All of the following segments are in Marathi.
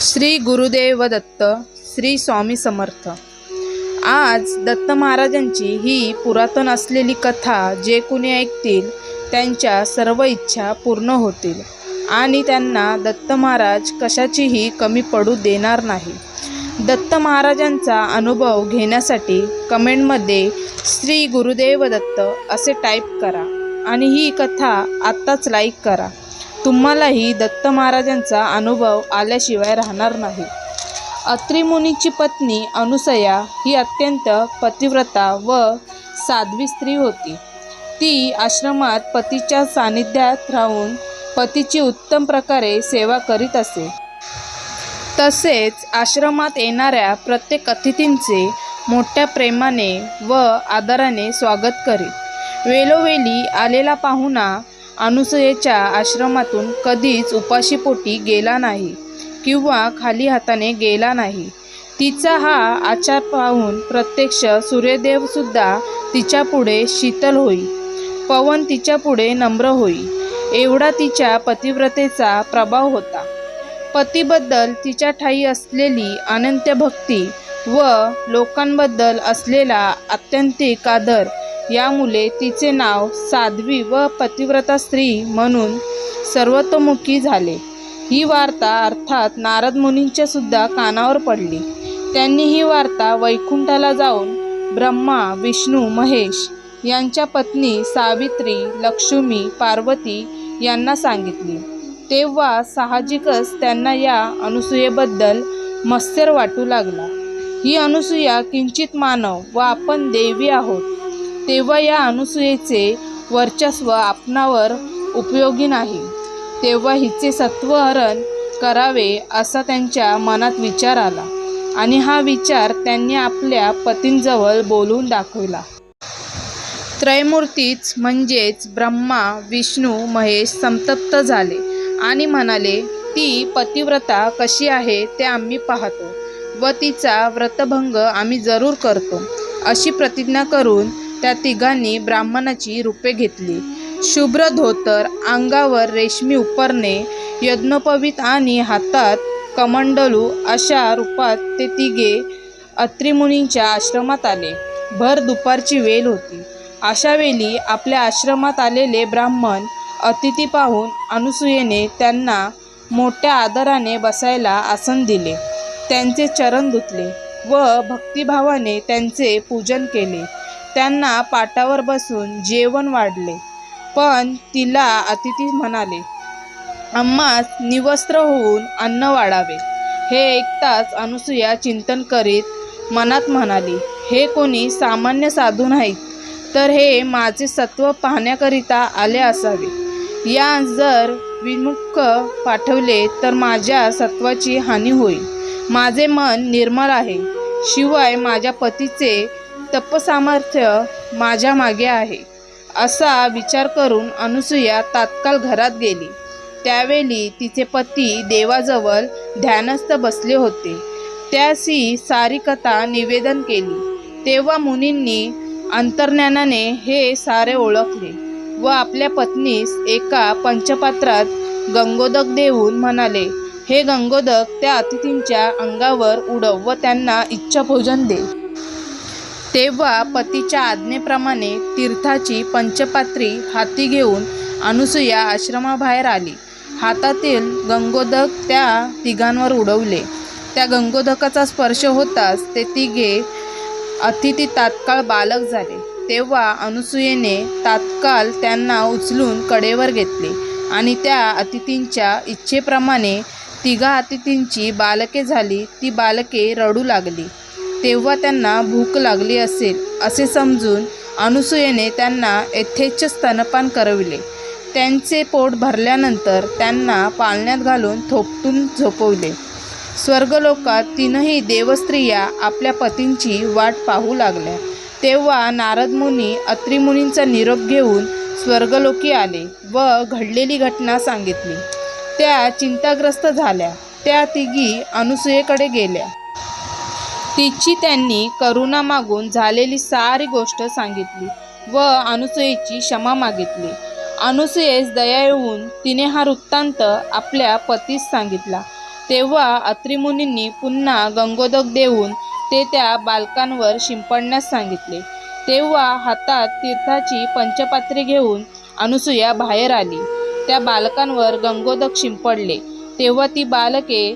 श्री गुरुदेव दत्त, श्री स्वामी समर्थ। आज दत्त महाराजांची ही पुरातन असलेली कथा जे कुणी ऐकतील त्यांच्या सर्व इच्छा पूर्ण होतील आणि त्यांना दत्त महाराज कशाचीही कमी पडू देणार नाही। दत्त महाराजांचा अनुभव घेण्यासाठी कमेंटमध्ये श्री गुरुदेव दत्त असे टाईप करा आणि ही कथा आत्ताच लाईक करा। तुम्हालाही दत्त महाराजांचा अनुभव आल्याशिवाय राहणार नाही। अत्रि मुनीची पत्नी अनुसया ही अत्यंत पतिव्रता व साध्वी स्त्री होती। ती आश्रमात पतीच्या सानिध्यात राहून पतीची उत्तम प्रकारे सेवा करीत असे। तसेच आश्रमात येणाऱ्या प्रत्येक अतिथींचे मोठ्या प्रेमाने व आदराने स्वागत करीत। वेळोवेळी आलेला पाहुणा अनुसयेच्या आश्रमातून कधीच उपाशीपोटी गेला नाही किंवा खाली हाताने गेला नाही। तिचा हा आचार पाहून प्रत्यक्ष सूर्यदेव सुद्धा तिच्यापुढे शीतल होई, पवन तिच्यापुढे नम्र होई, एवढा तिच्या पतिव्रतेचा प्रभाव होता। पतीबद्दल तिच्या ठायी असलेली अनंत भक्ती व लोकांबद्दल असलेला आत्यंतिक आदर यामुळे तिचे नाव साध्वी व पतिव्रता स्त्री म्हणून सर्वतोमुखी झाले। ही वार्ता अर्थात नारद मुनींच्या सुद्धा कानावर पडली। त्यांनी ही वार्ता वैकुंठाला जाऊन ब्रह्मा, विष्णू, महेश यांच्या पत्नी सावित्री, लक्ष्मी, पार्वती यांना सांगितली। तेव्हा साहजिकच त्यांना या अनुसूयेबद्दल मत्सर वाटू लागला। ही अनुसूया किंचित मानव व आपण देवी आहोत, तेव्हा या अनुसूयेचे वर्चस्व आपणावर उपयोगी नाही, तेव्हा हिचे सत्वहरण करावे असा त्यांच्या मनात विचार आला आणि हा विचार त्यांनी आपल्या पतींजवळ बोलून दाखवला। त्रयमूर्तीच म्हणजेच ब्रह्मा, विष्णू, महेश संतप्त झाले आणि म्हणाले, ती पतिव्रता कशी आहे ते आम्ही पाहतो व तिचा व्रतभंग आम्ही जरूर करतो। अशी प्रतिज्ञा करून त्या तिघांनी ब्राह्मणाची रूपे घेतली। शुभ्र धोतर, अंगावर रेशमी उपरणे, यज्ञोपवीत आणि हातात कमंडलू अशा रूपात ते तिघे अत्रि मुनींच्या आश्रमात आले। भर दुपारची वेळ होती। अशा वेळी आपल्या आश्रमात आलेले ब्राह्मण अतिथी पाहून अनुसूयेने त्यांना मोठ्या आदराने बसायला आसन दिले, त्यांचे चरण धुतले व भक्तिभावाने त्यांचे पूजन केले। त्यांना पाटावर बसून जेवण वाढले, पण तिला अतिथी म्हणाले, आम्हास निवस्त्र होऊन अन्न वाढावे। हे ऐकताच अनुसूया चिंतन करीत मनात म्हणाली, हे कोणी सामान्य साधू नाहीत, तर हे माझे सत्व पाहण्याकरिता आले असावे। या जर विमुख पाठवले तर माझ्या सत्वाची हानी होईल। माझे मन निर्मळ आहे, शिवाय माझ्या पतीचे तपसामर्थ्य माझ्या मागे आहे। असा विचार करून अनुसूया तात्काळ घरात गेली। त्यावेळी तिचे पती देवाजवळ ध्यानस्थ बसले होते। त्यासी सारी कथा निवेदन केली। तेव्हा मुनींनी अंतर्ज्ञानाने हे सारे ओळखले व आपल्या पत्नीस एका पंचपात्रात गंगोदक देऊन म्हणाले, हे गंगोदक त्या अतिथींच्या अंगावर उडव व त्यांना इच्छाभोजन दे। तेव्हा पतीच्या आज्ञेप्रमाणे तीर्थाची पंचपात्री हाती घेऊन अनुसूया आश्रमाबाहेर आली। हातातील गंगोदक त्या तिघांवर उडवले। त्या गंगोदकाचा स्पर्श होताच ते तिघे अतिथी तात्काळ बालक झाले। तेव्हा अनुसूयेने तात्काळ त्यांना उचलून कडेवर घेतले आणि त्या अतिथींच्या इच्छेप्रमाणे तिघा अतिथींची बालके झाली। ती बालके रडू लागली। तेव्हा त्यांना भूक लागली असेल असे समजून अनुसूयेने त्यांना यथेच्छ स्तनपान करविले। त्यांचे पोट भरल्यानंतर त्यांना पाळण्यात घालून थोपटून झोपवले। स्वर्गलोकात तीनही देवस्त्रिया आपल्या पतींची वाट पाहू लागल्या। तेव्हा नारद मुनी अत्रि मुनींचा निरोप घेऊन स्वर्गलोकी आले व घडलेली घटना सांगितली। त्या चिंताग्रस्त झाल्या। त्या तिघी अनुसूयेकडे गेल्या। तिची त्यांनी करुणा मागून झालेली सारी गोष्ट सांगितली व अनुसूयेची क्षमा मागितली। अनुसूयेस दया येऊन तिने हा वृत्तांत आपल्या पतीस सांगितला। तेव्हा अत्रिमुनींनी पुन्हा गंगोदक देऊन ते त्या बालकांवर शिंपडण्यास सांगितले. तेव्हा हातात तीर्थाची पंचपात्रे घेऊन अनुसूया बाहेर आली. त्या बालकांवर गंगोदक शिंपडले. तेव्हा ती बालके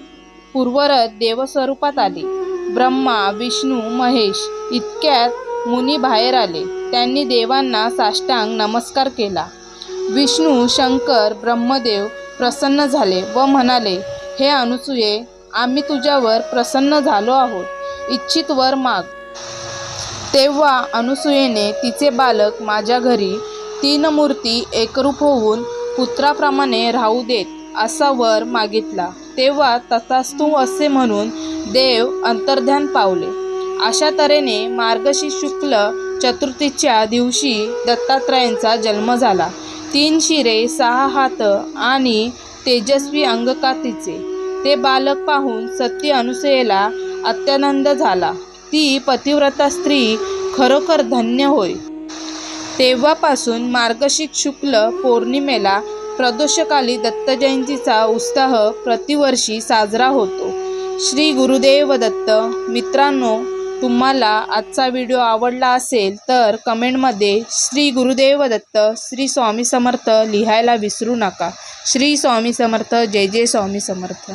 पूर्वरत देवस्वरूपात आली. ब्रह्मा, विष्णू, महेश इतक्यात मुनी बाहेर आले. त्यांनी देवांना साष्टांग नमस्कार केला. विष्णू, शंकर, ब्रह्मदेव प्रसन्न झाले व म्हणाले, हे अनुसूये, आम्ही तुझ्यावर प्रसन्न झालो आहोत. इच्छित वर माग. तेव्हा अनुसूयेने तिचे बालक माझ्या घरी 3 मूर्ती एकरूप होऊन पुत्राप्रमाणे राहू देत असा वर मागितला. तेव्हा तथास्तु असे म्हणून देव अंतर्ध्यान पावले. अशा तऱ्हेने मार्गशीर्ष शुक्ल चतुर्थीच्या दिवशी दत्तात्रयांचा जन्म झाला. 3 शिरे, 6 हात आणि तेजस्वी अंगकातीचे. ते बालक पाहून सती अनुसूयेला अत्यानंद झाला. ती पतिव्रता स्त्री खरोखर धन्य होय. तेव्हापासून मार्गशीर्ष शुक्ल पौर्णिमेला प्रदोषकाली दत्तजयंतीचा उत्साह प्रतिवर्षी साजरा होतो. श्री गुरुदेव दत्त. मित्रांनो, तुम्हाला आजचा व्हिडिओ आवडला असेल तर कमेंटमध्ये श्री गुरुदेव दत्त, श्री स्वामी समर्थ लिहायला विसरू नका. श्री स्वामी समर्थ. जय जय स्वामी समर्थ.